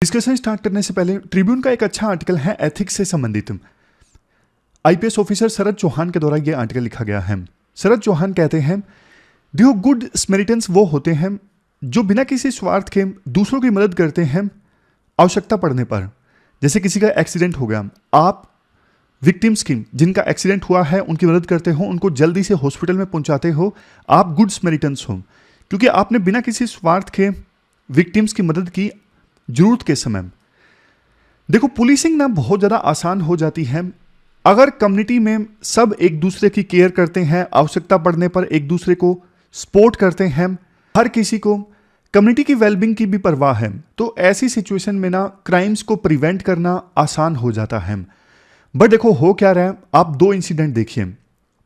Discussion start करने से पहले ट्रिब्यून का एक अच्छा आर्टिकल है एथिक्स से संबंधित। आईपीएस ऑफिसर शरद चौहान के द्वारा यह आर्टिकल लिखा गया है। शरद चौहान कहते हैं, देखो गुड स्मेरिटेंस वो होते हैं जो बिना किसी स्वार्थ के दूसरों की मदद करते हैं आवश्यकता पड़ने पर। जैसे किसी का एक्सीडेंट हो गया, आप विक्टिम्स की जिनका एक्सीडेंट हुआ है उनकी मदद करते हो, उनको जल्दी से हॉस्पिटल में पहुंचाते हो, आप गुड स्मेरिटेंस हो, क्योंकि आपने बिना किसी स्वार्थ के विक्टिम्स की मदद की जरूरत के समय। देखो पुलिसिंग ना बहुत ज़्यादा आसान हो जाती है अगर कम्युनिटी में सब एक दूसरे की केयर करते हैं, आवश्यकता पड़ने पर एक दूसरे को सपोर्ट करते हैं, हर किसी को कम्युनिटी की वेलबींग की भी परवाह है, तो ऐसी सिचुएशन में ना क्राइम्स को प्रिवेंट करना आसान हो जाता है। बट देखो हो क्या रहा है, आप दो इंसिडेंट देखिए।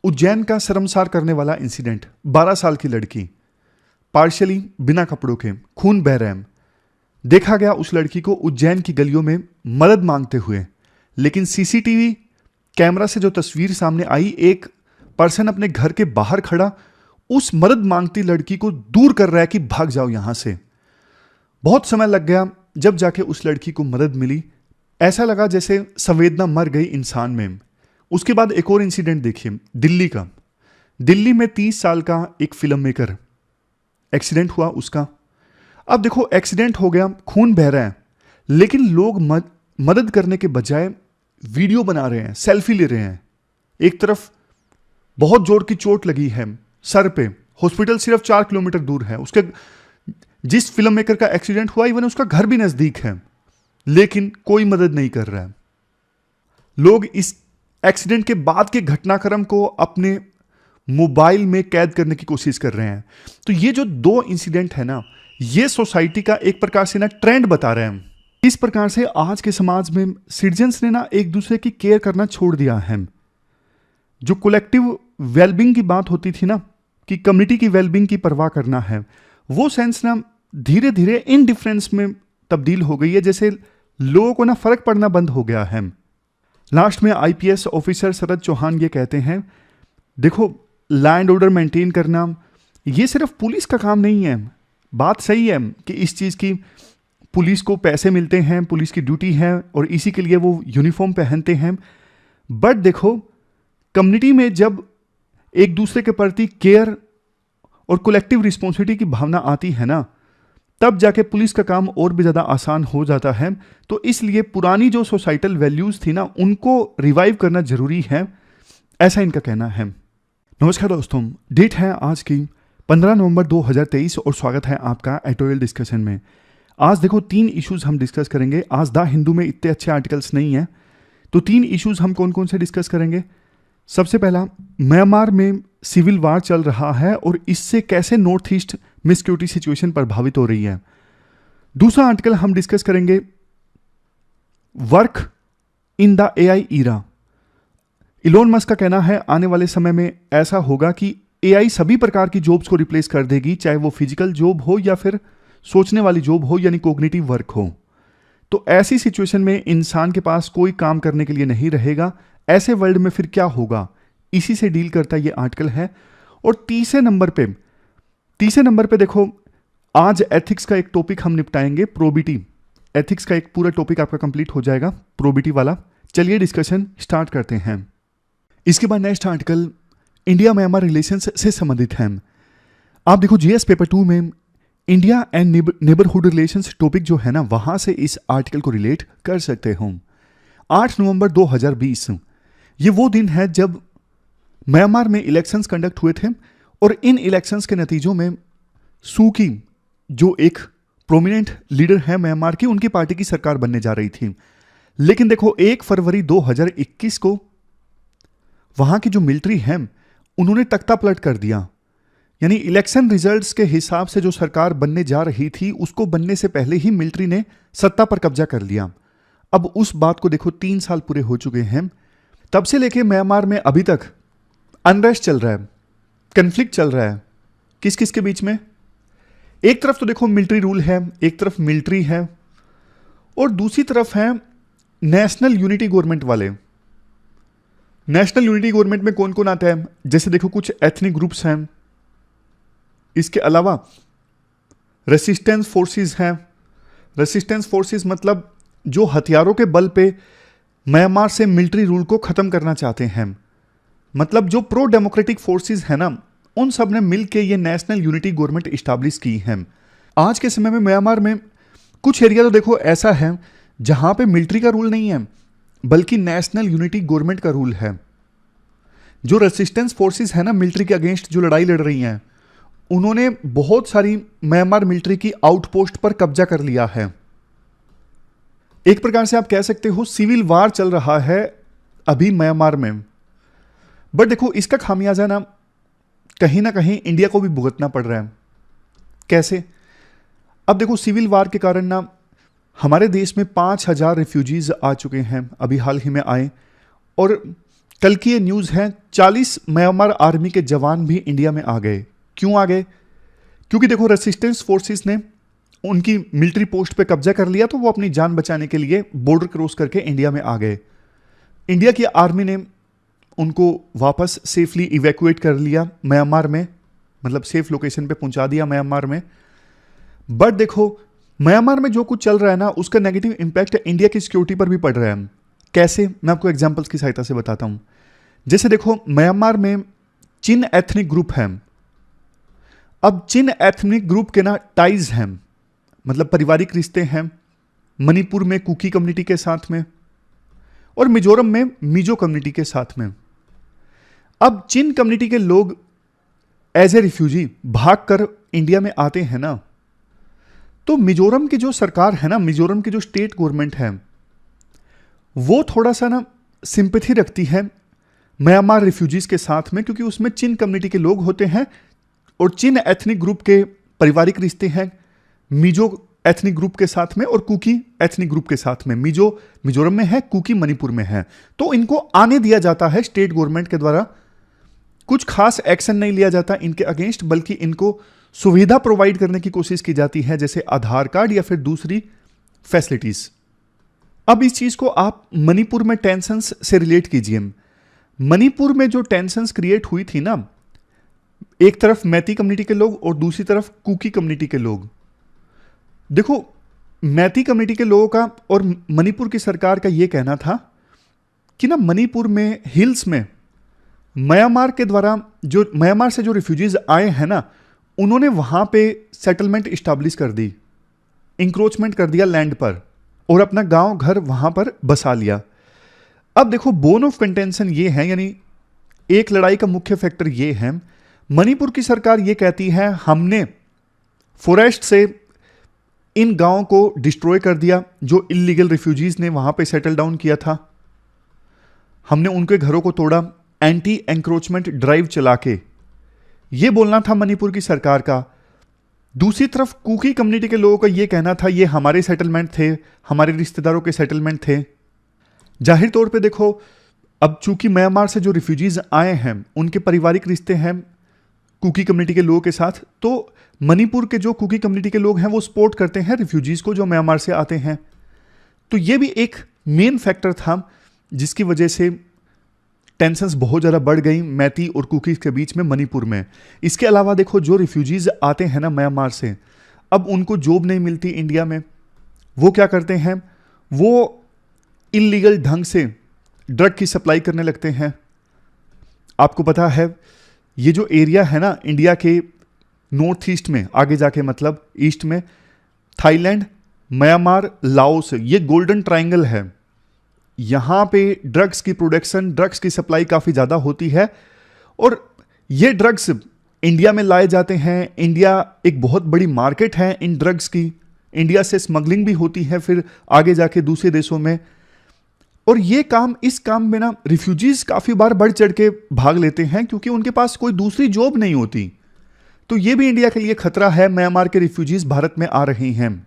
उज्जैन का शर्मसार करने वाला इंसिडेंट, 12 साल की लड़की पार्शियली बिना कपड़ों के खून बह रहा है, देखा गया उस लड़की को उज्जैन की गलियों में मदद मांगते हुए। लेकिन सीसीटीवी कैमरा से जो तस्वीर सामने आई, एक पर्सन अपने घर के बाहर खड़ा उस मदद मांगती लड़की को दूर कर रहा है कि भाग जाओ यहां से। बहुत समय लग गया, जब जाके उस लड़की को मदद मिली ऐसा लगा जैसे संवेदना मर गई इंसान में। उसके बाद एक और इंसिडेंट देखिए, दिल्ली का। दिल्ली में 30 साल का एक फिल्म मेकर एक्सीडेंट हुआ उसका। अब देखो एक्सीडेंट हो गया, खून बह रहा है, लेकिन लोग मदद करने के बजाय वीडियो बना रहे हैं, सेल्फी ले रहे हैं। एक तरफ बहुत जोर की चोट लगी है सर पे, हॉस्पिटल सिर्फ 4 किलोमीटर दूर है, उसके जिस फिल्म मेकर का एक्सीडेंट हुआ इवन उसका घर भी नजदीक है, लेकिन कोई मदद नहीं कर रहा है। लोग इस एक्सीडेंट के बाद के घटनाक्रम को अपने मोबाइल में कैद करने की कोशिश कर रहे हैं। तो ये जो दो इंसिडेंट है ना, ये सोसाइटी का एक प्रकार से ना ट्रेंड बता रहे हैं। इस प्रकार से आज के समाज में सिटीजन्स ने ना एक दूसरे की केयर करना छोड़ दिया है। जो कलेक्टिव वेलबींग की बात होती थी ना, कि कम्युनिटी की वेलबींग की परवाह करना है, वो सेंस ना धीरे धीरे इनडिफरेंस में तब्दील हो गई है। जैसे लोगों को ना फर्क पड़ना बंद हो गया है। लास्ट में आईपीएस ऑफिसर शरद चौहान ये कहते हैं, देखो लैंड ऑर्डर मेंटेन करना ये सिर्फ पुलिस का काम नहीं है। बात सही है कि इस चीज़ की पुलिस को पैसे मिलते हैं, पुलिस की ड्यूटी है और इसी के लिए वो यूनिफॉर्म पहनते हैं। बट देखो कम्युनिटी में जब एक दूसरे के प्रति केयर और कलेक्टिव रिस्पॉन्सिबिलिटी की भावना आती है ना, तब जाके पुलिस का काम और भी ज़्यादा आसान हो जाता है। तो इसलिए पुरानी जो सोसाइटल वैल्यूज़ थी ना, उनको रिवाइव करना ज़रूरी है, ऐसा इनका कहना है। नमस्कार दोस्तों, डेट है आज की 15 नवंबर 2023 और स्वागत है आपका एडिटोरियल डिस्कशन में। आज देखो 3 इश्यूज हम डिस्कस करेंगे। आज द हिंदू में इतने अच्छे आर्टिकल्स नहीं हैं, तो 3 इश्यूज हम कौन कौन से डिस्कस करेंगे। सबसे पहला, म्यांमार में सिविल वार चल रहा है और इससे कैसे नॉर्थ ईस्ट में सिक्योरिटी सिचुएशन प्रभावित हो रही है। दूसरा आर्टिकल हम डिस्कस करेंगे, work in the AI era. Elon Musk का कहना है आने वाले समय में ऐसा होगा कि एआई सभी प्रकार की जॉब्स को रिप्लेस कर देगी, चाहे वो फिजिकल जॉब हो या फिर सोचने वाली जॉब हो, यानी कोग्निटिव वर्क हो। तो ऐसी सिचुएशन में इंसान के पास कोई काम करने के लिए नहीं रहेगा। ऐसे वर्ल्ड में फिर क्या होगा, इसी से डील करता ये आर्टिकल है। और तीसरे नंबर पे देखो, आज एथिक्स का एक टॉपिक हम निपटाएंगे, प्रोबिटी। एथिक्स का एक पूरा टॉपिक आपका कंप्लीट हो जाएगा प्रोबिटी वाला। चलिए डिस्कशन स्टार्ट करते हैं। इसके बाद next article India Myanmar relations से संबंधित है। आप देखो जीएस पेपर 2 में India and neighbourhood relations topic जो है ना, वहां से इस आर्टिकल को रिलेट कर सकते हो। 8 नवंबर 2020 ये वो दिन है जब म्यांमार में इलेक्शंस कंडक्ट हुए थे और इन इलेक्शंस के नतीजों में सू की, जो एक प्रोमिनेंट लीडर है म्यांमार की, उनकी पार्टी की सरकार बनने जा रही थी। लेकिन देखो 1 फरवरी 2021 को वहां की जो मिलिट्री है उन्होंने तख्ता पलट कर दिया। यानी इलेक्शन रिजल्ट्स के हिसाब से जो सरकार बनने जा रही थी, उसको बनने से पहले ही मिलिट्री ने सत्ता पर कब्जा कर लिया। अब उस बात को देखो 3 साल पूरे हो चुके हैं। तब से लेके म्यांमार में अभी तक अनरेस्ट चल रहा है, कन्फ्लिक्ट चल रहा है। किस किस के बीच में? एक तरफ तो देखो मिलिट्री रूल है, एक तरफ मिलिट्री है, और दूसरी तरफ है नेशनल यूनिटी गवर्नमेंट वाले। नेशनल यूनिटी गवर्नमेंट में कौन कौन आता है? जैसे देखो कुछ एथनिक ग्रुप्स हैं, इसके अलावा रेसिस्टेंस फोर्सेस हैं, रेसिस्टेंस फोर्सेस मतलब जो हथियारों के बल पे म्यांमार से मिलिट्री रूल को खत्म करना चाहते हैं। मतलब जो प्रो डेमोक्रेटिक फोर्सेस है ना, उन सब ने मिलकर ये नेशनल यूनिटी गवर्नमेंट इस्टेब्लिश की है। आज के समय में म्यांमार में कुछ एरिया तो देखो ऐसा है जहां पे मिलिट्री का रूल नहीं है, बल्कि नेशनल यूनिटी गवर्नमेंट का रूल है। जो रेसिस्टेंस फोर्सेस है ना मिलिट्री के अगेंस्ट जो लड़ाई लड़ रही हैं, उन्होंने बहुत सारी म्यांमार मिलिट्री की आउटपोस्ट पर कब्जा कर लिया है। एक प्रकार से आप कह सकते हो सिविल वार चल रहा है अभी म्यांमार में। बट देखो इसका खामियाजा ना कहीं इंडिया को भी भुगतना पड़ रहा है। कैसे? अब देखो सिविल वार के कारण ना हमारे देश में 5,000 रिफ्यूजीज आ चुके हैं, अभी हाल ही में आए। और कल की ये न्यूज़ है 40 म्यांमार आर्मी के जवान भी इंडिया में आ गए। क्यों आ गए? क्योंकि देखो रेसिस्टेंस फोर्सेस ने उनकी मिलिट्री पोस्ट पे कब्जा कर लिया, तो वो अपनी जान बचाने के लिए बॉर्डर क्रॉस करके इंडिया में आ गए। इंडिया की आर्मी ने उनको वापस सेफली इवैक्यूएट कर लिया म्यांमार में, मतलब सेफ लोकेशन पे पहुंचा दिया म्यांमार में। बट देखो म्यांमार में जो कुछ चल रहा है ना, उसका नेगेटिव इंपैक्ट इंडिया की सिक्योरिटी पर भी पड़ रहा है। कैसे? मैं आपको एग्जांपल्स की सहायता से बताता हूं। जैसे देखो म्यांमार में चिन एथनिक ग्रुप है। अब चिन एथनिक ग्रुप के ना टाइज हैं, मतलब पारिवारिक रिश्ते हैं मणिपुर में कुकी कम्युनिटी के साथ में और मिजोरम में मिजो कम्युनिटी के साथ में। अब चिन कम्युनिटी के लोग एज ए रिफ्यूजी भाग कर इंडिया में आते हैं ना, तो मिजोरम की जो सरकार है ना, मिजोरम की जो स्टेट गवर्नमेंट है, वो थोड़ा सा ना सिंपैथी रखती है म्यांमार रिफ्यूजीज के साथ में, क्योंकि उसमें चिन कम्युनिटी के लोग होते हैं और चिन एथनिक ग्रुप के पारिवारिक रिश्ते हैं मिजो एथनिक ग्रुप के साथ में और कुकी एथनिक ग्रुप के साथ में। मिजो मिजोरम में है, कुकी मणिपुर में है। तो इनको आने दिया जाता है स्टेट गवर्नमेंट के द्वारा। कुछ खास एक्शन नहीं लिया जाता इनके अगेंस्ट, बल्कि इनको सुविधा प्रोवाइड करने की कोशिश की जाती है, जैसे आधार कार्ड या फिर दूसरी फैसिलिटीज। अब इस चीज को आप मणिपुर में टेंशंस से रिलेट कीजिए। मणिपुर में जो टेंशंस क्रिएट हुई थी ना, एक तरफ मैती कम्युनिटी के लोग और दूसरी तरफ कुकी कम्युनिटी के लोग। देखो मैती कम्युनिटी के लोगों का और मणिपुर की सरकार का यह कहना था कि ना मणिपुर में हिल्स में म्यांमार के द्वारा जो म्यांमार से जो रिफ्यूजीज आए हैं ना, उन्होंने वहां पे सेटलमेंट इस्टेब्लिश कर दी, इंक्रोचमेंट कर दिया लैंड पर और अपना गांव घर वहां पर बसा लिया। अब देखो बोन ऑफ कंटेंशन ये है, यानी एक लड़ाई का मुख्य फैक्टर ये है, मणिपुर की सरकार ये कहती है हमने फॉरेस्ट से इन गांवों को डिस्ट्रॉय कर दिया जो इलीगल रिफ्यूजीज ने वहां पे सेटल डाउन किया था, हमने उनके घरों को तोड़ा एंटी एंक्रोचमेंट ड्राइव चला के, ये बोलना था मणिपुर की सरकार का। दूसरी तरफ कुकी कम्युनिटी के लोगों का यह कहना था ये हमारे सेटलमेंट थे, हमारे रिश्तेदारों के सेटलमेंट थे। जाहिर तौर पे देखो अब चूंकि म्यांमार से जो रिफ्यूजीज आए हैं उनके पारिवारिक रिश्ते हैं कुकी कम्युनिटी के लोगों के साथ, तो मणिपुर के जो कुकी कम्युनिटी के लोग हैं वो सपोर्ट करते हैं रिफ्यूजीज को जो म्यांमार से आते हैं। तो ये भी एक मेन फैक्टर था जिसकी वजह से टेंशंस बहुत ज़्यादा बढ़ गई मैती और कुकीज के बीच में मणिपुर में। इसके अलावा देखो जो रिफ्यूजीज आते हैं ना म्यांमार से, अब उनको जॉब नहीं मिलती इंडिया में, वो क्या करते हैं, वो इलीगल ढंग से ड्रग की सप्लाई करने लगते हैं। आपको पता है ये जो एरिया है ना इंडिया के नॉर्थ ईस्ट में आगे जाके, मतलब ईस्ट में थाईलैंड, म्यांमार, लाओस, ये गोल्डन ट्रायंगल है। यहाँ पे ड्रग्स की प्रोडक्शन, ड्रग्स की सप्लाई काफ़ी ज़्यादा होती है और ये ड्रग्स इंडिया में लाए जाते हैं। इंडिया एक बहुत बड़ी मार्केट है इन ड्रग्स की, इंडिया से स्मगलिंग भी होती है फिर आगे जाके दूसरे देशों में। और ये काम, इस काम में ना रिफ्यूजीज काफ़ी बार बढ़ चढ़ के भाग लेते हैं क्योंकि उनके पास कोई दूसरी जॉब नहीं होती। तो ये भी इंडिया के लिए खतरा है, म्यांमार के रिफ्यूजीज भारत में आ रहे हैं।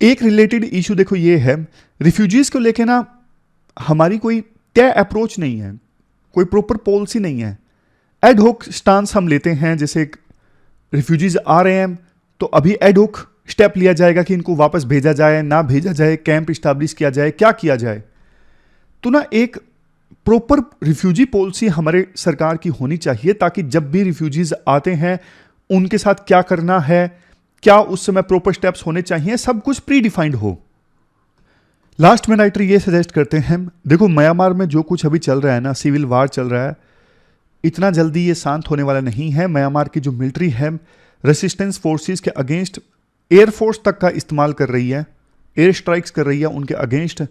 एक रिलेटेड इशू देखो ये है, रिफ्यूजीज को लेके ना हमारी कोई तय अप्रोच नहीं है, कोई प्रॉपर पॉलिसी नहीं है। एड होक स्टांस हम लेते हैं, जैसे रिफ्यूजीज आ रहे हैं तो अभी एड होक स्टेप लिया जाएगा कि इनको वापस भेजा जाए ना भेजा जाए, कैंप इस्टेब्लिश किया जाए, क्या किया जाए। तो ना एक प्रॉपर रिफ्यूजी पॉलिसी हमारे सरकार की होनी चाहिए ताकि जब भी रिफ्यूजीज आते हैं उनके साथ क्या करना है, क्या उस समय प्रॉपर स्टेप्स होने चाहिए, सब कुछ प्री डिफाइंड हो। लास्ट में राइटर ये सजेस्ट करते हैं, देखो म्यांमार में जो कुछ अभी चल रहा है ना, सिविल वार चल रहा है, इतना जल्दी ये शांत होने वाला नहीं है। म्यांमार की जो मिलिट्री है रेसिस्टेंस फोर्सेस के अगेंस्ट एयरफोर्स तक का इस्तेमाल कर रही है, एयर स्ट्राइक्स कर रही है उनके अगेंस्ट।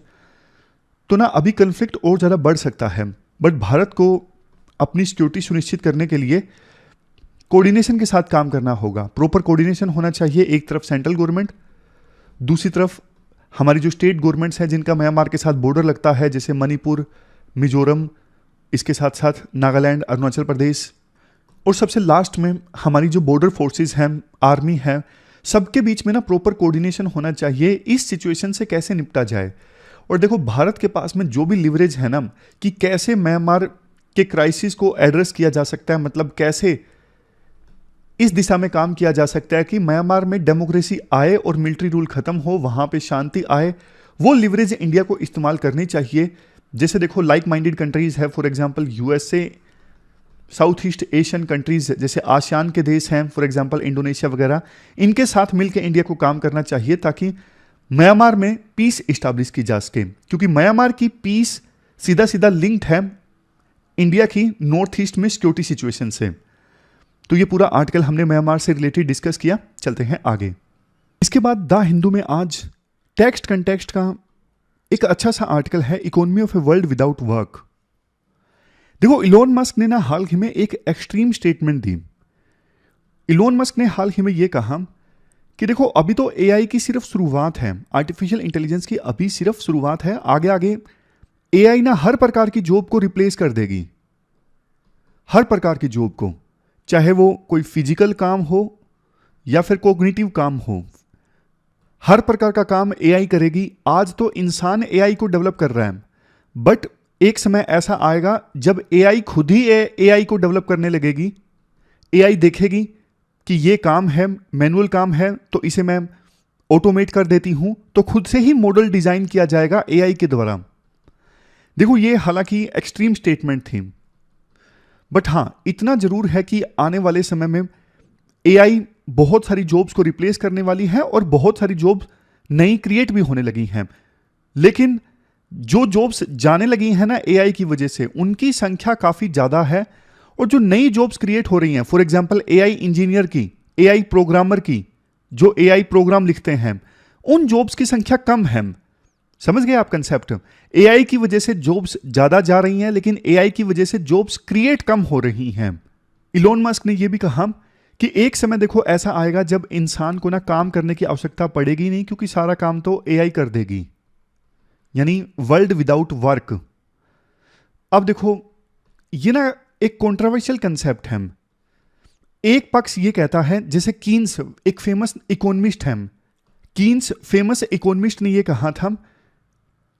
तो ना अभी कन्फ्लिक्ट और ज़्यादा बढ़ सकता है। बट भारत को अपनी सिक्योरिटी सुनिश्चित करने के लिए कोऑर्डिनेशन के साथ काम करना होगा। प्रॉपर कोऑर्डिनेशन होना चाहिए, एक तरफ सेंट्रल गवर्नमेंट, दूसरी तरफ हमारी जो स्टेट गवर्नमेंट्स हैं जिनका म्यांमार के साथ बॉर्डर लगता है, जैसे मणिपुर, मिजोरम, इसके साथ साथ नागालैंड, अरुणाचल प्रदेश, और सबसे लास्ट में हमारी जो बॉर्डर फोर्सेस हैं, आर्मी है, सबके बीच में ना प्रॉपर कोऑर्डिनेशन होना चाहिए इस सिचुएशन से कैसे निपटा जाए। और देखो भारत के पास में जो भी लिवरेज है ना कि कैसे म्यांमार के क्राइसिस को एड्रेस किया जा सकता है, मतलब कैसे इस दिशा में काम किया जा सकता है कि म्यांमार में डेमोक्रेसी आए और मिलिट्री रूल खत्म हो, वहां पे शांति आए, वो लिवरेज इंडिया को इस्तेमाल करनी चाहिए। जैसे देखो लाइक माइंडेड कंट्रीज है, for example USA, south east Asian countries जैसे आसियान के देश हैं, फॉर एग्जांपल इंडोनेशिया वगैरह, इनके साथ मिलकर इंडिया को काम करना चाहिए ताकि म्यांमार में पीस इस्टेब्लिश की जा सके, क्योंकि म्यांमार की पीस सीधा सीधा लिंक्ड है इंडिया की नॉर्थ ईस्ट में सिक्योरिटी सिचुएशन से। तो ये पूरा आर्टिकल हमने म्यांमार से रिलेटेड डिस्कस किया। चलते हैं आगे। इसके बाद द हिंदू में आज टेक्स्ट कंटेक्स्ट का एक अच्छा सा आर्टिकल है, economy of a world without work. देखो इलोन मस्क ने ना हाल ही में एक एक्सट्रीम स्टेटमेंट दी। इलोन मस्क ने हाल ही में ये कहा कि देखो अभी तो एआई की सिर्फ शुरुआत है, आर्टिफिशियल इंटेलिजेंस की अभी सिर्फ शुरुआत है, आगे आगे एआई ना हर प्रकार की जॉब को रिप्लेस कर देगी, हर प्रकार की जॉब को, चाहे वो कोई फिजिकल काम हो या फिर कॉग्निटिव काम हो, हर प्रकार का काम एआई करेगी। आज तो इंसान एआई को डेवलप कर रहा है, बट एक समय ऐसा आएगा जब एआई खुद ही एआई को डेवलप करने लगेगी। एआई देखेगी कि ये काम है, मैनुअल काम है, तो इसे मैं ऑटोमेट कर देती हूं, तो खुद से ही मॉडल डिजाइन किया जाएगा एआई के द्वारा। देखो ये हालांकि एक्सट्रीम स्टेटमेंट थी, बट हां इतना जरूर है कि आने वाले समय में एआई बहुत सारी जॉब्स को रिप्लेस करने वाली है और बहुत सारी जॉब्स नई क्रिएट भी होने लगी हैं। लेकिन जो जॉब्स जाने लगी हैं ना एआई की वजह से, उनकी संख्या काफी ज्यादा है, और जो नई जॉब्स क्रिएट हो रही हैं, फॉर एग्जांपल एआई इंजीनियर की, एआई प्रोग्रामर की, जो एआई प्रोग्राम लिखते हैं, उन जॉब्स की संख्या कम है। समझ गए आप कंसेप्ट? एआई की वजह से जॉब्स ज्यादा जा रही हैं, लेकिन एआई की वजह से जॉब्स क्रिएट कम हो रही हैं। इलोन मस्क ने यह भी कहा कि एक समय देखो ऐसा आएगा जब इंसान को ना काम करने की आवश्यकता पड़ेगी नहीं, क्योंकि सारा काम तो एआई कर देगी, यानी वर्ल्ड विदाउट वर्क। अब देखो ये ना एक कंट्रोवर्शियल कंसेप्ट है। एक पक्ष ये कहता है, जैसे कीन्स एक फेमस इकोनॉमिस्ट है, कीन्स फेमस इकोनॉमिस्ट ने ये कहा था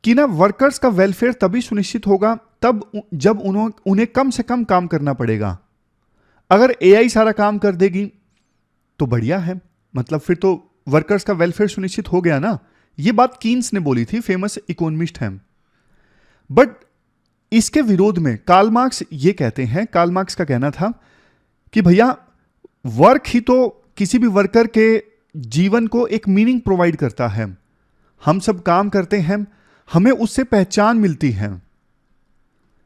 कि ना वर्कर्स का वेलफेयर तभी सुनिश्चित होगा तब जब उन्हें कम से कम काम करना पड़ेगा। अगर एआई सारा काम कर देगी तो बढ़िया है, मतलब फिर तो वर्कर्स का वेलफेयर सुनिश्चित हो गया ना। ये बात कीन्स ने बोली थी, फेमस इकोनॉमिस्ट हैं। बट इसके विरोध में कार्ल मार्क्स ये कहते हैं, कार्ल मार्क्स का कहना था कि भैया वर्क ही तो किसी भी वर्कर के जीवन को एक मीनिंग प्रोवाइड करता है। हम सब काम करते हैं, हमें उससे पहचान मिलती है,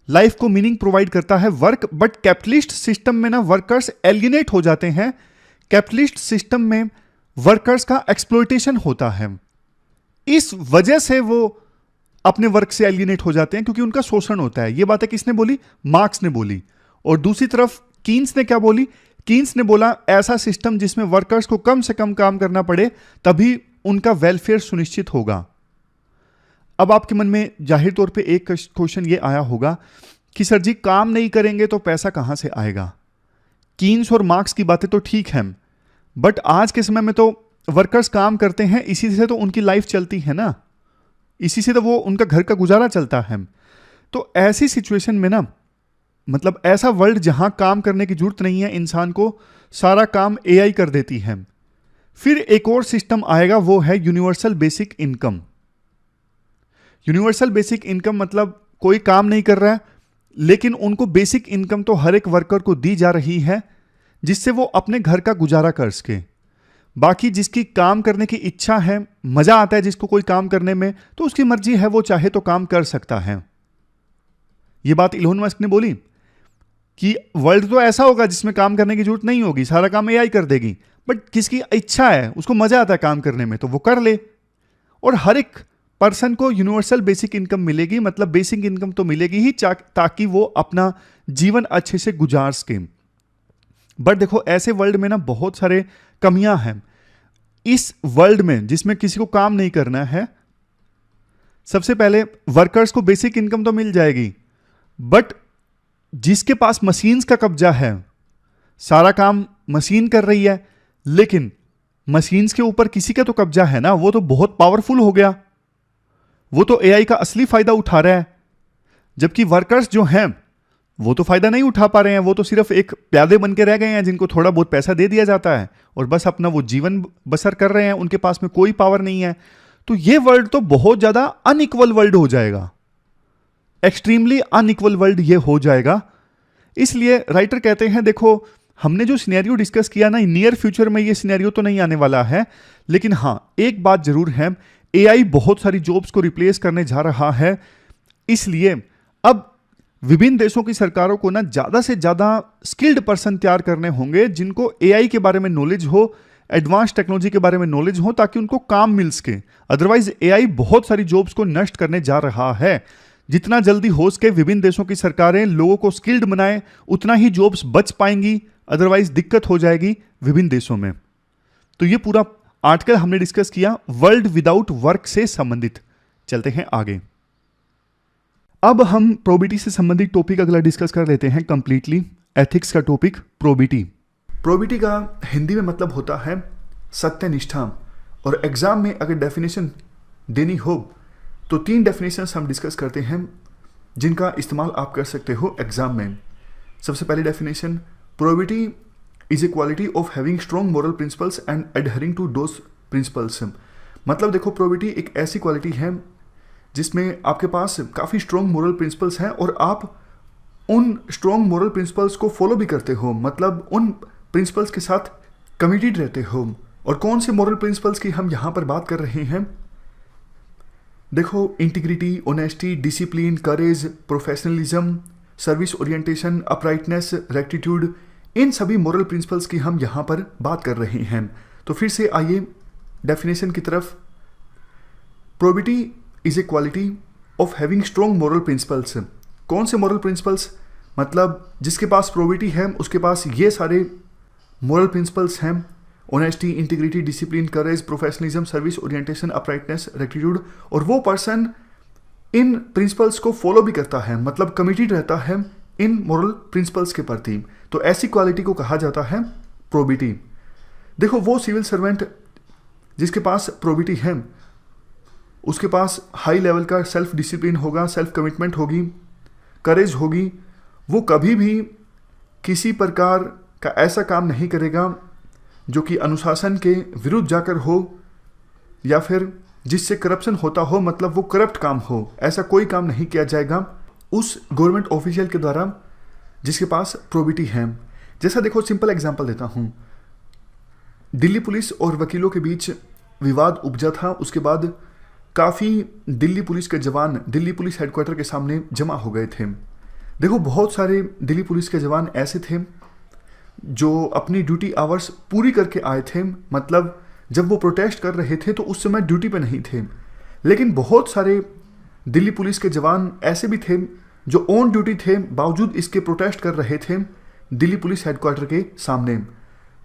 लाइफ को मीनिंग प्रोवाइड करता है वर्क। बट कैपिटलिस्ट सिस्टम में ना वर्कर्स एलियनेट हो जाते हैं, कैपिटलिस्ट सिस्टम में वर्कर्स का एक्सप्लॉयटेशन होता है, इस वजह से वो अपने वर्क से एलियनेट हो जाते हैं, क्योंकि उनका शोषण होता है। ये बातें किसने बोली? मार्क्स ने बोली। और दूसरी तरफ कीन्स ने क्या बोली? कीन्स ने बोला ऐसा सिस्टम जिसमें वर्कर्स को कम से कम काम करना पड़े, तभी उनका वेलफेयर सुनिश्चित होगा। अब आपके मन में जाहिर तौर पे एक क्वेश्चन ये आया होगा कि सर जी काम नहीं करेंगे तो पैसा कहां से आएगा? कीन्स और मार्क्स की बातें तो ठीक हैं, बट आज के समय में तो वर्कर्स काम करते हैं, इसी से तो उनकी लाइफ चलती है ना, इसी से तो वो उनका घर का गुजारा चलता है। तो ऐसी सिचुएशन में ना, मतलब ऐसा वर्ल्ड जहां काम करने की जरूरत नहीं है इंसान को, सारा काम एआई कर देती है। फिर एक और सिस्टम आएगा, वो है universal basic income. Universal basic income मतलब कोई काम नहीं कर रहा है, लेकिन उनको बेसिक इनकम तो हर एक वर्कर को दी जा रही है, जिससे वो अपने घर का गुजारा कर सके। बाकी जिसकी काम करने की इच्छा है, मजा आता है जिसको कोई काम करने में, तो उसकी मर्जी है, वो चाहे तो काम कर सकता है। ये बात इलोन मस्क ने बोली कि वर्ल्ड तो ऐसा होगा जिसमें काम करने की जरूरत नहीं होगी, सारा काम एआई कर देगी, बट किसकी इच्छा है, उसको मजा आता है काम करने में, तो वो कर ले। और हर एक पर्सन को यूनिवर्सल बेसिक इनकम मिलेगी, मतलब बेसिक इनकम तो मिलेगी ही ताकि वो अपना जीवन अच्छे से गुजार सके। बट देखो ऐसे वर्ल्ड में ना बहुत सारे कमियां हैं। इस वर्ल्ड में जिसमें किसी को काम नहीं करना है, सबसे पहले वर्कर्स को बेसिक इनकम तो मिल जाएगी, बट जिसके पास मशीन्स का कब्जा है, सारा काम मशीन कर रही है, लेकिन मशीन्स के ऊपर किसी का तो कब्जा है ना, वो तो बहुत पावरफुल हो गया, वो तो एआई का असली फायदा उठा रहा है। जबकि वर्कर्स जो हैं वो तो फायदा नहीं उठा पा रहे हैं, वो तो सिर्फ एक प्यादे बन के रह गए हैं जिनको थोड़ा बहुत पैसा दे दिया जाता है और बस अपना वो जीवन बसर कर रहे हैं, उनके पास में कोई पावर नहीं है। तो ये वर्ल्ड तो बहुत ज्यादा अनइक्वल वर्ल्ड हो जाएगा, एक्सट्रीमली अनइक्वल वर्ल्ड ये हो जाएगा। इसलिए राइटर कहते हैं देखो हमने जो सिनेरियो डिस्कस किया ना, नियर फ्यूचर में ये सिनेरियो तो नहीं आने वाला है, लेकिन हां एक बात जरूर है, एआई बहुत सारी जॉब्स को रिप्लेस करने जा रहा है। इसलिए अब विभिन्न देशों की सरकारों को ना ज्यादा से ज्यादा स्किल्ड पर्सन तैयार करने होंगे जिनको एआई के बारे में नॉलेज हो, एडवांस टेक्नोलॉजी के बारे में नॉलेज हो, ताकि उनको काम मिल सके। अदरवाइज एआई बहुत सारी जॉब्स को नष्ट करने जा रहा है। जितना जल्दी हो सके विभिन्न देशों की सरकारें लोगों को स्किल्ड बनाए, उतना ही जॉब्स बच पाएंगी, अदरवाइज दिक्कत हो जाएगी विभिन्न देशों में। तो ये पूरा आर्टिकल हमने डिस्कस किया वर्ल्ड विदाउट वर्क से संबंधित। चलते हैं आगे। अब हम प्रोबिटी से संबंधित टॉपिक अगला डिस्कस कर लेते हैं कंप्लीटली, एथिक्स का टॉपिक प्रोबिटी। प्रोबिटी का हिंदी में मतलब होता है सत्यनिष्ठा, और एग्जाम में अगर डेफिनेशन देनी हो तो 3 डेफिनेशंस हम डिस्कस करते हैं जिनका इस्तेमाल आप कर सकते हो एग्जाम में। सबसे पहली definition, probity is a quality of having strong moral principles and adhering to those principles. मतलब देखो प्रोबिटी एक ऐसी क्वालिटी है जिसमें आपके पास काफ़ी स्ट्रॉन्ग मोरल प्रिंसिपल्स हैं और आप उन स्ट्रॉन्ग मोरल प्रिंसिपल्स को फॉलो भी करते हो, मतलब उन प्रिंसिपल्स के साथ कमिटेड रहते हो। और कौन से मोरल प्रिंसिपल्स की हम यहाँ पर बात कर रहे हैं? देखो integrity, honesty, discipline, courage, professionalism, service orientation, uprightness, rectitude, इन सभी मोरल प्रिंसिपल्स की हम यहाँ पर बात कर रहे हैं। तो फिर से आइए डेफिनेशन की तरफ। Probity is a quality of having strong moral principles. कौन से मोरल प्रिंसिपल्स? मतलब जिसके पास प्रोबिटी है उसके पास ये सारे मोरल प्रिंसिपल्स हैं, honesty, integrity, discipline, courage, professionalism, service orientation, uprightness, rectitude, और वो पर्सन इन प्रिंसिपल्स को फॉलो भी करता है, मतलब कमिटेड रहता है इन मोरल प्रिंसिपल्स के प्रति। तो ऐसी क्वालिटी को कहा जाता है प्रोबिटी। देखो वो सिविल सर्वेंट जिसके पास प्रोबिटी है उसके पास हाई लेवल का सेल्फ डिसिप्लिन होगा, सेल्फ कमिटमेंट होगी, करेज होगी। वो कभी भी किसी प्रकार का ऐसा काम नहीं करेगा जो कि अनुशासन के विरुद्ध जाकर हो या फिर जिससे करप्शन होता हो, मतलब वो करप्ट काम हो, ऐसा कोई काम नहीं किया जाएगा उस गवर्नमेंट ऑफिशियल के द्वारा जिसके पास प्रोबिटी है। जैसा देखो सिंपल एग्जांपल देता हूँ, दिल्ली पुलिस और वकीलों के बीच विवाद उपजा था, उसके बाद काफ़ी दिल्ली पुलिस के जवान दिल्ली पुलिस हेडक्वार्टर के सामने जमा हो गए थे। देखो बहुत सारे दिल्ली पुलिस के जवान ऐसे थे जो अपनी ड्यूटी आवर्स पूरी करके आए थे, मतलब जब वो प्रोटेस्ट कर रहे थे तो उस समय ड्यूटी पे नहीं थे। लेकिन बहुत सारे दिल्ली पुलिस के जवान ऐसे भी थे जो ऑन ड्यूटी थे, बावजूद इसके प्रोटेस्ट कर रहे थे दिल्ली पुलिस हेडक्वार्टर के सामने।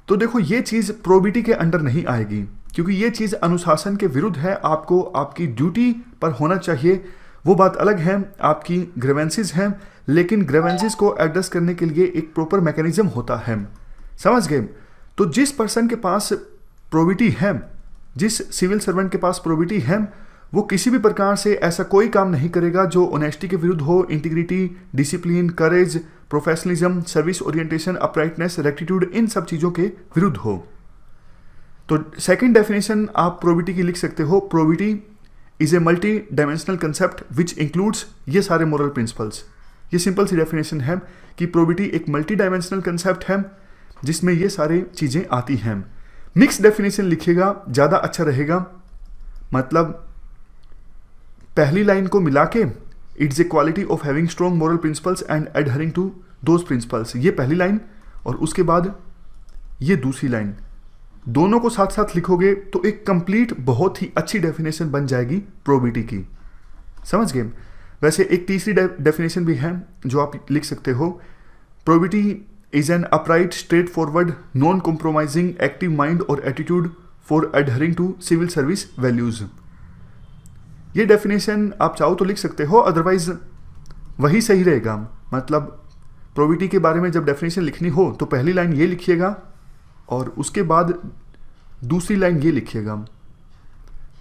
तो देखो ये चीज़ प्रोबिटी के अंडर नहीं आएगी, क्योंकि ये चीज़ अनुशासन के विरुद्ध है। आपको आपकी ड्यूटी पर होना चाहिए, वो बात अलग है। आपकी ग्रीवेंसेस हैं, लेकिन ग्रीवेंसेस को एड्रेस करने के लिए एक प्रॉपर मैकेनिज्म होता है, समझ गए? तो जिस पर्सन के पास प्रोबिटी है, जिस सिविल सर्वेंट के पास प्रोबिटी है, वो किसी भी प्रकार से ऐसा कोई काम नहीं करेगा जो ऑनेस्टी के विरुद्ध हो, integrity, discipline, courage, professionalism, service orientation, uprightness, rectitude, इन सब चीज़ों के विरुद्ध हो। तो सेकंड डेफिनेशन आप प्रोबिटी की लिख सकते हो, probity is a multi dimensional concept which includes ये सारे मोरल प्रिंसिपल्स। ये सिंपल सी डेफिनेशन है कि प्रोबिटी एक मल्टी डायमेंशनल कंसेप्ट है जिसमें ये सारी चीज़ें आती हैं। मिक्स डेफिनेशन लिखिएगा, ज़्यादा अच्छा रहेगा। मतलब पहली लाइन को मिला के, it's a quality of having strong moral principles and adhering to those principles, ये पहली लाइन, और उसके बाद ये दूसरी लाइन, दोनों को साथ साथ लिखोगे तो एक कंप्लीट बहुत ही अच्छी डेफिनेशन बन जाएगी प्रोबिटी की। समझ गए? वैसे एक तीसरी डेफिनेशन भी है जो आप लिख सकते हो, probity is an upright, straightforward, non compromising active mind और attitude for adhering to civil service values. ये डेफिनेशन आप चाहो तो लिख सकते हो, अदरवाइज वही सही रहेगा। मतलब प्रोबिटी के बारे में जब डेफिनेशन लिखनी हो तो पहली लाइन ये लिखिएगा और उसके बाद दूसरी लाइन ये लिखिएगा,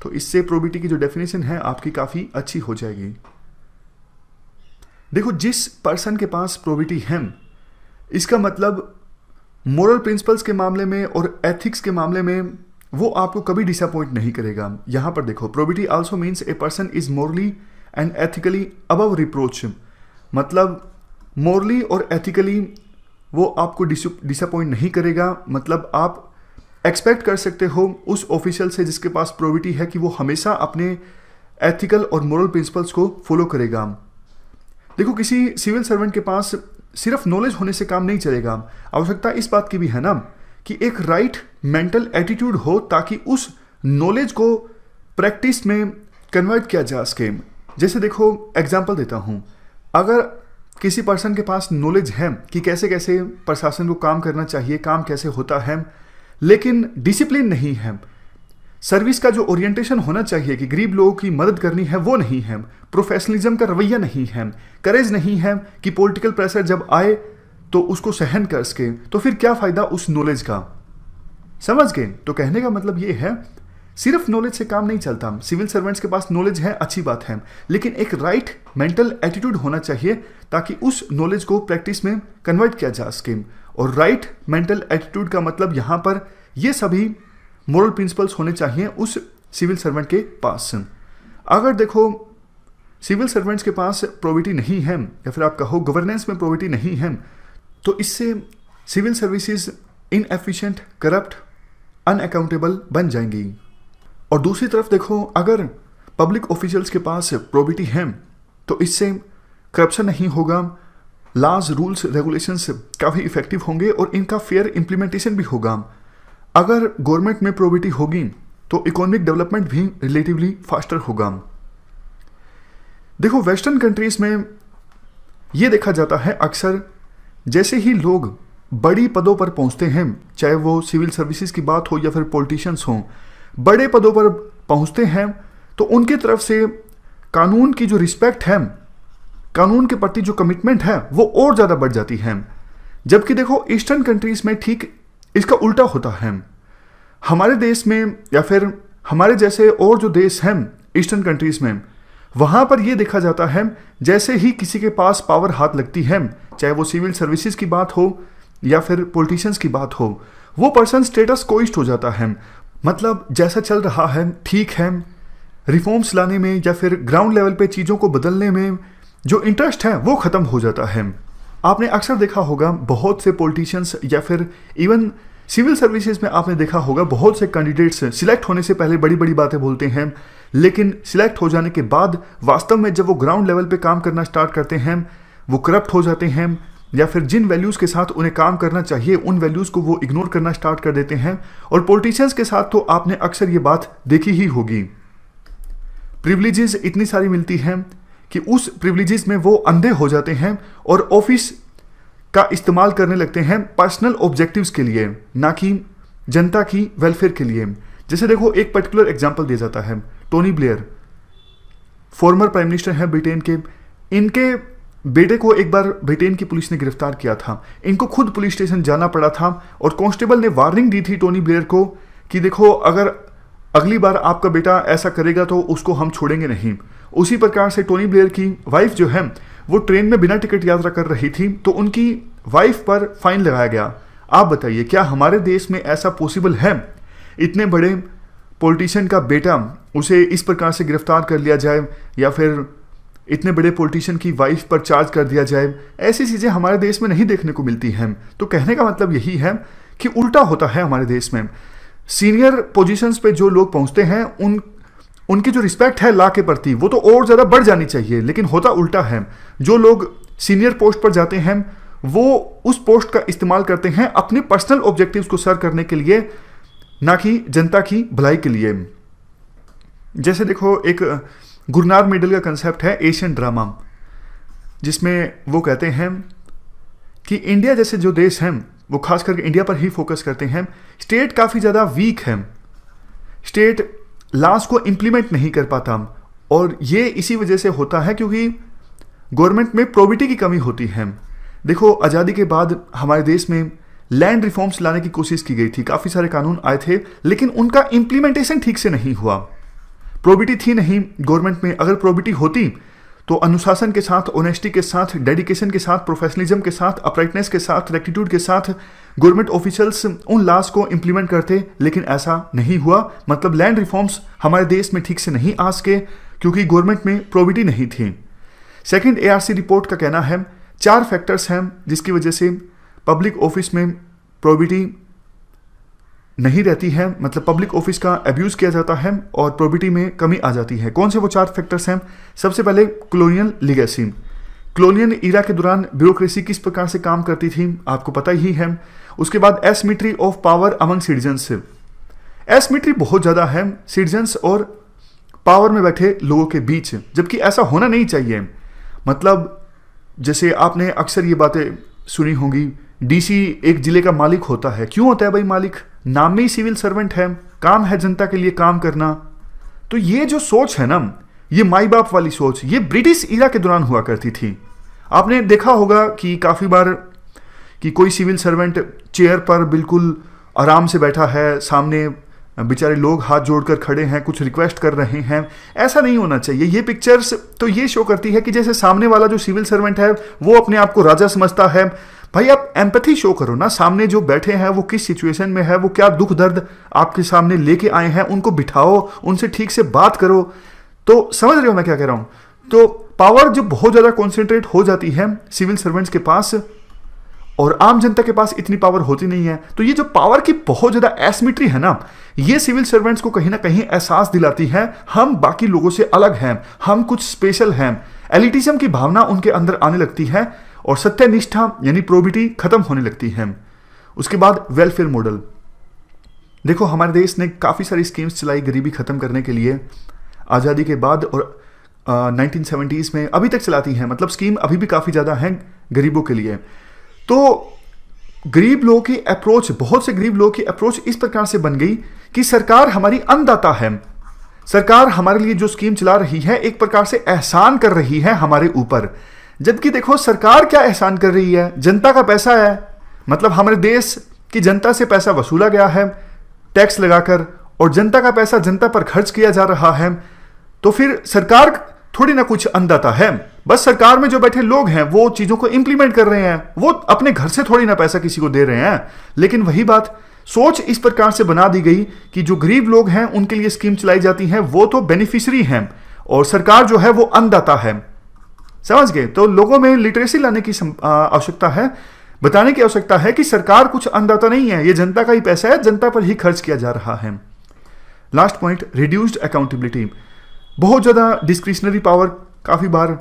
तो इससे प्रोबिटी की जो डेफिनेशन है आपकी काफ़ी अच्छी हो जाएगी। देखो, जिस पर्सन के पास प्रोबिटी है, इसका मतलब मोरल प्रिंसिपल्स के मामले में और एथिक्स के मामले में वो आपको कभी डिसअपॉइंट नहीं करेगा। यहां पर देखो, probity also means a person is morally and ethically above reproach. मतलब मोरली और एथिकली वो आपको डिसअपॉइंट नहीं करेगा। मतलब आप एक्सपेक्ट कर सकते हो उस ऑफिशियल से जिसके पास प्रोबिटी है कि वो हमेशा अपने एथिकल और मोरल प्रिंसिपल्स को फॉलो करेगा। देखो, किसी सिविल सर्वेंट के पास सिर्फ नॉलेज होने से काम नहीं चलेगा, आवश्यकता इस बात की भी है ना कि एक राइट मेंटल एटीट्यूड हो, ताकि उस नॉलेज को प्रैक्टिस में कन्वर्ट किया जा सके। जैसे देखो, एग्जांपल देता हूँ, अगर किसी पर्सन के पास नॉलेज है कि कैसे कैसे प्रशासन को काम करना चाहिए, काम कैसे होता है, लेकिन डिसिप्लिन नहीं है, सर्विस का जो ओरिएंटेशन होना चाहिए कि गरीब लोगों की मदद करनी है वो नहीं है, प्रोफेशनलिज्म का रवैया नहीं है, करेज नहीं है कि पॉलिटिकल प्रेशर जब आए तो उसको सहन कर सके, तो फिर क्या फायदा उस नॉलेज का। समझ गए? तो कहने का मतलब ये है, सिर्फ नॉलेज से काम नहीं चलता। सिविल सर्वेंट्स के पास नॉलेज है, अच्छी बात है, लेकिन एक राइट मेंटल एटीट्यूड होना चाहिए ताकि उस नॉलेज को प्रैक्टिस में कन्वर्ट किया जा सके। और राइट मेंटल एटीट्यूड का मतलब यहाँ पर ये सभी मोरल प्रिंसिपल्स होने चाहिए उस सिविल सर्वेंट के पास। अगर देखो सिविल सर्वेंट्स के पास प्रोबिटी नहीं है, या फिर आप कहो गवर्नेंस में प्रोबिटी नहीं है, तो इससे civil services inefficient, corrupt, unaccountable बन जाएंगी। और दूसरी तरफ देखो, अगर पब्लिक ऑफिशियल्स के पास प्रोबिटी है तो इससे करप्शन नहीं होगा, लॉज, रूल्स, रेगुलेशंस काफ़ी इफेक्टिव होंगे और इनका फेयर इंप्लीमेंटेशन भी होगा। अगर गवर्नमेंट में प्रोबिटी होगी तो इकोनॉमिक डेवलपमेंट भी रिलेटिवली फास्टर होगा। देखो, वेस्टर्न कंट्रीज में ये देखा जाता है अक्सर, जैसे ही लोग बड़ी पदों पर पहुंचते हैं, चाहे वो सिविल सर्विसेज की बात हो या फिर पॉलिटिशियंस हों, बड़े पदों पर पहुंचते हैं तो उनके तरफ से कानून की जो रिस्पेक्ट है, कानून के प्रति जो कमिटमेंट है, वो और ज़्यादा बढ़ जाती है। जबकि देखो, ईस्टर्न कंट्रीज में ठीक इसका उल्टा होता है। हमारे देश में या फिर हमारे जैसे और जो देश हैं ईस्टर्न कंट्रीज में, वहाँ पर ये देखा जाता है जैसे ही किसी के पास पावर हाथ लगती है, चाहे वो सिविल सर्विसेज की बात हो या फिर पॉलिटिशियंस की बात हो, वो पर्सन स्टेटस कोइस्ट हो जाता है। मतलब जैसा चल रहा है ठीक है, रिफॉर्म्स लाने में या फिर ग्राउंड लेवल पे चीज़ों को बदलने में जो इंटरेस्ट है वो ख़त्म हो जाता है। आपने अक्सर देखा होगा बहुत से पॉलिटिशियंस या फिर इवन सिविल सर्विसेज में आपने देखा होगा बहुत से कैंडिडेट्स सिलेक्ट होने से पहले बड़ी बड़ी बातें बोलते हैं, लेकिन सिलेक्ट हो जाने के बाद वास्तव में जब वो ग्राउंड लेवल पे काम करना स्टार्ट करते हैं वो करप्ट हो जाते हैं, या फिर जिन वैल्यूज़ के साथ उन्हें काम करना चाहिए उन वैल्यूज़ को वो इग्नोर करना स्टार्ट कर देते हैं। और पॉलिटिशियंस के साथ तो आपने अक्सर ये बात देखी ही होगी, प्रिविलेजेस इतनी सारी मिलती हैं कि उस प्रिविलेजेस में वो अंधे हो जाते हैं और ऑफिस का इस्तेमाल करने लगते हैं पर्सनल ऑब्जेक्टिव्स के लिए, ना कि जनता की वेलफेयर के लिए। जैसे देखो, एक पर्टिकुलर एग्जांपल दिया जाता है, Tony Blair former prime minister हैं ब्रिटेन के, इनके बेटे को एक बार ब्रिटेन की पुलिस ने गिरफ्तार किया था। इनको खुद पुलिस स्टेशन जाना पड़ा था और कांस्टेबल ने वार्निंग दी थी टोनी ब्लेयर को कि देखो, अगर अगली बार आपका बेटा ऐसा करेगा तो उसको हम छोड़ेंगे नहीं। उसी प्रकार से टोनी ब्लेयर की वाइफ जो है वो ट्रेन में बिना टिकट यात्रा कर रही थी तो उनकी वाइफ पर फाइन लगाया गया। आप बताइए, क्या हमारे देश में ऐसा पॉसिबल है? इतने बड़े पॉलिटिशियन का बेटा, उसे इस प्रकार से गिरफ्तार कर लिया जाए, या फिर इतने बड़े पॉलिटिशियन की वाइफ पर चार्ज कर दिया जाए। ऐसी चीज़ें हमारे देश में नहीं देखने को मिलती हैं। तो कहने का मतलब यही है कि उल्टा होता है हमारे देश में। सीनियर पोजीशंस पे जो लोग पहुंचते हैं उनकी जो रिस्पेक्ट है लॉ के प्रति वो तो और ज़्यादा बढ़ जानी चाहिए, लेकिन होता उल्टा है। जो लोग सीनियर पोस्ट पर जाते हैं वो उस पोस्ट का इस्तेमाल करते हैं अपने पर्सनल ऑब्जेक्टिव्स को सर्व करने के लिए, ना कि जनता की भलाई के लिए। जैसे देखो, एक गुरनार मेडल का कंसेप्ट है एशियन ड्रामा, जिसमें वो कहते हैं कि इंडिया जैसे जो देश हैं वो खास करके इंडिया पर ही फोकस करते हैं। स्टेट काफ़ी ज़्यादा वीक है, स्टेट लॉज को इम्प्लीमेंट नहीं कर पाता, और ये इसी वजह से होता है क्योंकि गवर्नमेंट में प्रोबिटी की कमी होती है। देखो, आज़ादी के बाद हमारे देश में लैंड रिफॉर्म्स लाने की कोशिश की गई थी, काफ़ी सारे कानून आए थे, लेकिन उनका इम्प्लीमेंटेशन ठीक से नहीं हुआ। प्रोबिटी थी नहीं गवर्नमेंट में। अगर प्रोबिटी होती तो अनुशासन के साथ, ऑनेस्टी के साथ, डेडिकेशन के साथ, प्रोफेशनलिज्म के साथ, अपराइटनेस के साथ, रेक्टिट्यूड के साथ गवर्नमेंट ऑफिशियल्स उन लॉज को इंप्लीमेंट करते, लेकिन ऐसा नहीं हुआ। मतलब लैंड रिफॉर्म्स हमारे देश में ठीक से नहीं आ सके क्योंकि गवर्नमेंट में प्रोबिटी नहीं थी। सेकंड ARC रिपोर्ट का कहना है 4 फैक्टर्स हैं जिसकी वजह से पब्लिक ऑफिस में प्रोबिटी नहीं रहती है, मतलब पब्लिक ऑफिस का अब्यूज़ किया जाता है और प्रोबिटी में कमी आ जाती है। कौन से वो 4 फैक्टर्स हैं? सबसे पहले कॉलोनियल लीगेसी। कॉलोनियल ईरा के दौरान ब्यूरोक्रेसी किस प्रकार से काम करती थी आपको पता ही है। उसके बाद asymmetry of power among citizens. Asymmetry बहुत ज़्यादा है सिटीजन्स और पावर में बैठे लोगों के बीच, जबकि ऐसा होना नहीं चाहिए। मतलब जैसे आपने अक्सर ये बातें सुनी होंगी, DC एक जिले का मालिक होता है। क्यों होता है भाई मालिक? नाम में ही सिविल सर्वेंट है, काम है जनता के लिए काम करना। तो ये जो सोच है ना, ये माई बाप वाली सोच, ये ब्रिटिश ईरा के दौरान हुआ करती थी। आपने देखा होगा कि काफ़ी बार कि कोई सिविल सर्वेंट चेयर पर बिल्कुल आराम से बैठा है, सामने बेचारे लोग हाथ जोड़कर खड़े हैं, कुछ रिक्वेस्ट कर रहे हैं। ऐसा नहीं होना चाहिए। ये पिक्चर्स तो ये शो करती है कि जैसे सामने वाला जो सिविल सर्वेंट है वो अपने आप को राजा समझता है। भाई आप एम्पैथी शो करो ना, सामने जो बैठे हैं वो किस सिचुएशन में है, वो क्या दुख दर्द आपके सामने लेके आए हैं, उनको बिठाओ, उनसे ठीक से बात करो। तो समझ रहे हो मैं क्या कह रहा हूँ? तो पावर जो बहुत ज़्यादा कॉन्सेंट्रेट हो जाती है सिविल सर्वेंट्स के पास और आम जनता के पास इतनी पावर होती नहीं है। तो ये जो पावर की बहुत ज़्यादा एसिमेट्री है ना, ये सिविल सर्वेंट्स को कहीं ना कहीं एहसास दिलाती है हम बाकी लोगों से अलग हैं, हम कुछ स्पेशल हैं। एलिटिज्म की भावना उनके अंदर आने लगती है और सत्यनिष्ठा यानी प्रोबिटी खत्म होने लगती है। उसके बाद वेलफेयर मॉडल। देखो, हमारे देश ने काफ़ी सारी स्कीम्स चलाई गरीबी खत्म करने के लिए आज़ादी के बाद, और 1970s में अभी तक चलाती हैं। मतलब स्कीम अभी भी काफ़ी ज़्यादा हैं गरीबों के लिए। तो गरीब लोगों की अप्रोच, बहुत से गरीब लोगों की अप्रोच इस प्रकार से बन गई कि सरकार हमारी अन्नदाता है, सरकार हमारे लिए जो स्कीम चला रही है एक प्रकार से एहसान कर रही है हमारे ऊपर। जबकि देखो सरकार क्या एहसान कर रही है, जनता का पैसा है। मतलब हमारे देश की जनता से पैसा वसूला गया है टैक्स लगाकर, और जनता का पैसा जनता पर खर्च किया जा रहा है। तो फिर सरकार थोड़ी ना कुछ अन्नदाता है, बस सरकार में जो बैठे लोग हैं वो चीज़ों को इंप्लीमेंट कर रहे हैं, वो अपने घर से थोड़ी ना पैसा किसी को दे रहे हैं। लेकिन वही बात, सोच इस प्रकार से बना दी गई कि जो गरीब लोग हैं उनके लिए स्कीम चलाई जाती है, वो तो बेनिफिशियरी हैं और सरकार जो है वो अन्नदाता है। समझ गए? तो लोगों में लिटरेसी लाने की आवश्यकता है, बताने की आवश्यकता है कि सरकार कुछ अन्नदाता नहीं है, ये जनता का ही पैसा है, जनता पर ही खर्च किया जा रहा है। Last point, reduced accountability. बहुत ज़्यादा डिस्क्रिशनरी पावर काफ़ी बार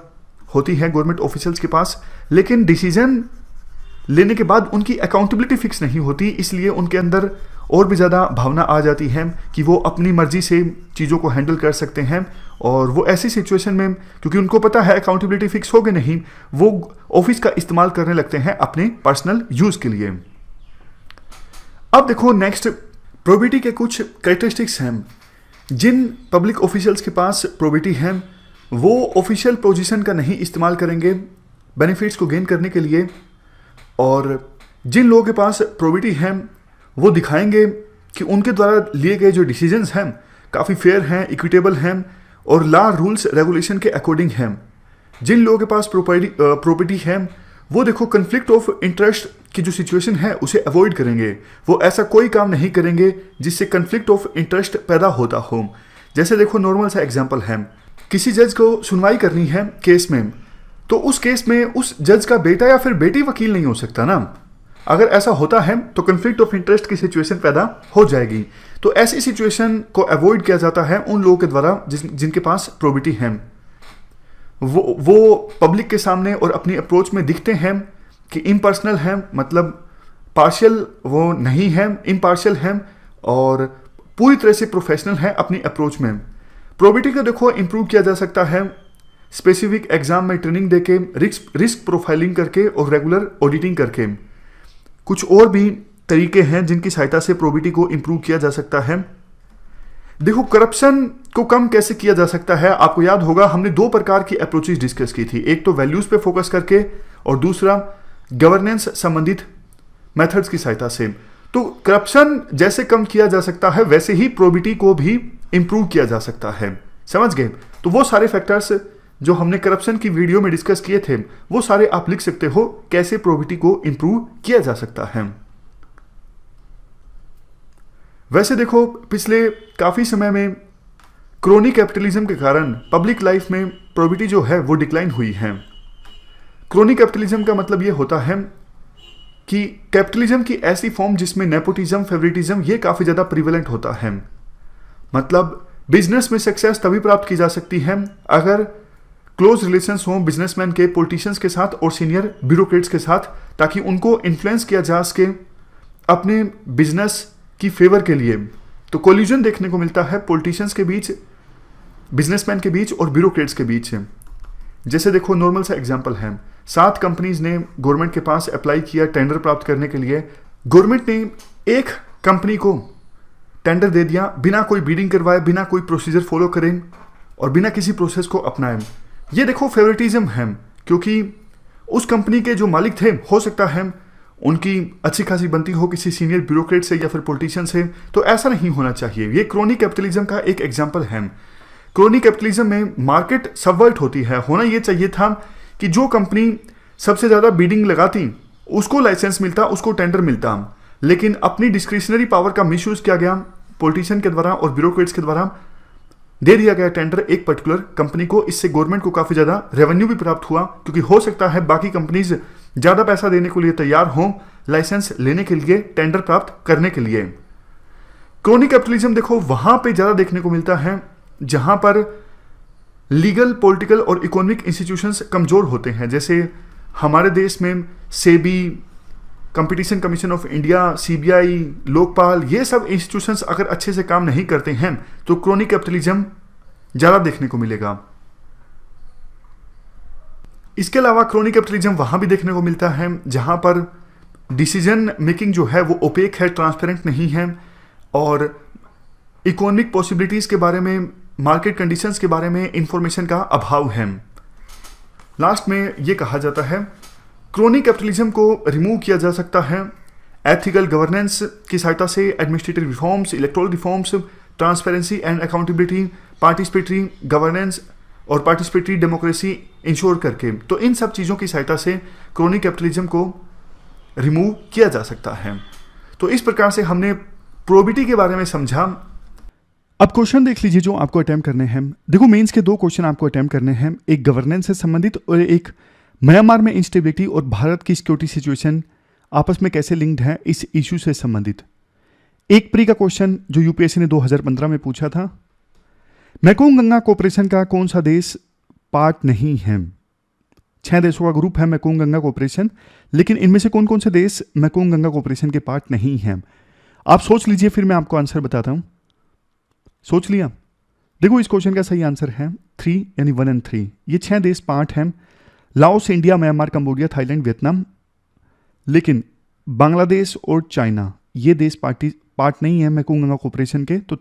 होती है गवर्नमेंट ऑफिशियल्स के पास, लेकिन डिसीजन लेने के बाद उनकी अकाउंटेबिलिटी फिक्स नहीं होती, इसलिए उनके अंदर और भी ज़्यादा भावना आ जाती है कि वो अपनी मर्जी से चीज़ों को हैंडल कर सकते हैं। और वो ऐसी सिचुएशन में, क्योंकि उनको पता है अकाउंटेबिलिटी फिक्स होगी नहीं, वो ऑफिस का इस्तेमाल करने लगते हैं अपने पर्सनल यूज़ के लिए। अब देखो नेक्स्ट, प्रोबिटी के कुछ कैरेक्टरिस्टिक्स हैं। जिन पब्लिक ऑफिशियल्स के पास प्रोबिटी है वो ऑफिशियल पोजीशन का नहीं इस्तेमाल करेंगे बेनिफिट्स को गेन करने के लिए, और जिन लोगों के पास प्रोबिटी है वो दिखाएंगे कि उनके द्वारा लिए गए जो डिसीजंस हैं काफ़ी फेयर हैं, इक्विटेबल हैं और लॉ रूल्स रेगुलेशन के अकॉर्डिंग हैं। जिन लोगों के पास प्रॉपर्टी है वो देखो कन्फ्लिक्ट ऑफ इंटरेस्ट की जो सिचुएशन है उसे अवॉइड करेंगे। वो ऐसा कोई काम नहीं करेंगे जिससे कन्फ्लिक्ट ऑफ इंटरेस्ट पैदा होता हो। जैसे देखो नॉर्मल सा एग्जांपल है, किसी जज को सुनवाई करनी है केस में, तो उस केस में उस जज का बेटा या फिर बेटी वकील नहीं हो सकता ना। अगर ऐसा होता है तो कन्फ्लिक्ट ऑफ इंटरेस्ट की सिचुएशन पैदा हो जाएगी। तो ऐसी सिचुएशन को अवॉइड किया जाता है उन लोगों के द्वारा जिनके पास प्रोबिटी है। वो पब्लिक के सामने और अपनी अप्रोच में दिखते हैं कि इम्पर्सनल है, मतलब पार्शियल वो नहीं है, इम्पार्शियल है और पूरी तरह से प्रोफेशनल है अपनी अप्रोच में। प्रोबिटी को देखो इंप्रूव किया जा सकता है स्पेसिफिक एग्जाम में ट्रेनिंग देके, रिस्क प्रोफाइलिंग करके और रेगुलर ऑडिटिंग करके। कुछ और भी तरीके हैं जिनकी सहायता से प्रोबिटी को इंप्रूव किया जा सकता है। देखो करप्शन को कम कैसे किया जा सकता है। आपको याद होगा हमने दो प्रकार की अप्रोचेस डिस्कस की थी, एक तो वैल्यूज पे फोकस करके और दूसरा गवर्नेंस संबंधित मेथड्स की सहायता से। तो करप्शन जैसे कम किया जा सकता है वैसे ही प्रोबिटी को भी इंप्रूव किया जा सकता है। समझ गए? तो वो सारे फैक्टर्स जो हमने करप्शन की वीडियो में डिस्कस किए थे वो सारे आप लिख सकते हो कैसे प्रोबिटी को इंप्रूव किया जा सकता है। वैसे देखो पिछले काफी समय में क्रोनी कैपिटलिज्म के कारण पब्लिक लाइफ में प्रोबिटी जो है वो डिक्लाइन हुई है। क्रोनी कैपिटलिज्म का मतलब ये होता है कि कैपिटलिज्म की ऐसी फॉर्म जिसमें नेपोटिज्म, फेवरेटिज्म ये काफी ज्यादा प्रिवेलेंट होता है। मतलब बिजनेस में सक्सेस तभी प्राप्त की जा सकती है अगर क्लोज रिलेशंस हों बिजनेसमैन के पॉलिटिशियंस के साथ और सीनियर ब्यूरोक्रेट्स के साथ, ताकि उनको इन्फ्लुएंस किया जा सके अपने बिजनेस की फेवर के लिए। तो कोलिजन देखने को मिलता है पॉलिटिशियंस के बीच, बिजनेसमैन के बीच और ब्यूरोक्रेट्स के बीच। जैसे देखो नॉर्मल सा एग्जांपल है, 7 कंपनीज ने गवर्नमेंट के पास अप्लाई किया टेंडर प्राप्त करने के लिए। गवर्नमेंट ने एक कंपनी को टेंडर दे दिया बिना कोई बीडिंग करवाए, बिना कोई प्रोसीजर फॉलो करें और बिना किसी प्रोसेस को अपनाएं। ये देखो फेवरेटिज्म है, क्योंकि उस कंपनी के जो मालिक थे हो सकता है उनकी अच्छी खासी बनती हो किसी सीनियर ब्यूरोक्रेट से या फिर पॉलिटिशियन से। तो ऐसा नहीं होना चाहिए। ये क्रोनी कैपिटलिज्म का एक एग्जांपल है। क्रोनी कैपिटलिज्म में मार्केट सबवर्ट होती है। होना ये चाहिए था कि जो कंपनी सबसे ज्यादा बीडिंग लगाती उसको लाइसेंस मिलता, उसको टेंडर मिलता, लेकिन अपनी डिस्क्रिशनरी पावर का मिसयूज किया गया पॉलिटिशियन के द्वारा और ब्यूरोक्रेट्स के द्वारा। दे दिया गया टेंडर एक पर्टिकुलर कंपनी को। इससे गवर्नमेंट को काफी ज्यादा रेवेन्यू भी प्राप्त हुआ, क्योंकि हो सकता है बाकी कंपनीज ज्यादा पैसा देने के लिए तैयार हों लाइसेंस लेने के लिए, टेंडर प्राप्त करने के लिए। क्रोनी कैपिटलिज्म देखो वहां पे ज्यादा देखने को मिलता है जहां पर लीगल, पॉलिटिकल और इकोनॉमिक इंस्टीट्यूशंस कमजोर होते हैं। जैसे हमारे देश में SEBI, competition commission of India, CBI, Lokpal, ये सब इंस्टीट्यूशंस अगर अच्छे से काम नहीं करते हैं तो क्रोनी कैपिटलिज्म ज्यादा देखने को मिलेगा। इसके अलावा क्रोनी कैपिटलिज्म वहां भी देखने को मिलता है जहां पर डिसीजन मेकिंग जो है वो ओपेक है, ट्रांसपेरेंट नहीं है और इकोनॉमिक पॉसिबिलिटीज के बारे में, मार्केट कंडीशंस के बारे में इंफॉर्मेशन का अभाव है। लास्ट में ये कहा जाता है क्रोनी कैपिटलिज्म को रिमूव किया जा सकता है एथिकल गवर्नेंस की सहायता से, administrative reforms, electoral reforms, transparency and accountability, participatory governance और पार्टिसिपेटरी डेमोक्रेसी इंश्योर करके। तो इन सब चीज़ों की सहायता से क्रोनी कैपिटलिज्म को रिमूव किया जा सकता है। तो इस प्रकार से हमने प्रोबिटी के बारे में समझा। अब क्वेश्चन देख लीजिए जो आपको अटेम्प्ट करने हैं। देखो मेंस के 2 क्वेश्चन आपको अटेम्प्ट करने हैं, एक गवर्नेंस से संबंधित और एक म्यांमार में इंस्टेबिलिटी और भारत की सिक्योरिटी सिचुएशन आपस में कैसे लिंक्ड है इस इशू से संबंधित। एक प्री का क्वेश्चन जो यूपीएससी ने 2015 में पूछा था, मैकोंग गंगा कोऑपरेशन का कौन सा देश पार्ट नहीं है। 6 देशों का ग्रुप है मैकोंग गंगा कोऑपरेशन, लेकिन इनमें से कौन कौन से देश मैकोंग गंगा कोऑपरेशन के पार्ट नहीं हैं। आप सोच लीजिए, फिर मैं आपको आंसर बताता हूं। सोच लिया? देखो इस क्वेश्चन का सही आंसर है 3, यानी 1 और 3। ये 6 देश पार्ट हैं, Laos, India, Myanmar, Cambodia, Thailand, Vietnam. लेकिन बांग्लादेश और चाइना ये देश पार्ट नहीं है मैकोंग गंगा कोऑपरेशन के। तो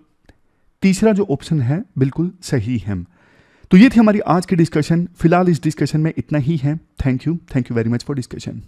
तीसरा जो ऑप्शन है बिल्कुल सही है। तो ये थी हमारी आज की डिस्कशन। फिलहाल इस डिस्कशन में इतना ही है। Thank you very much for discussion.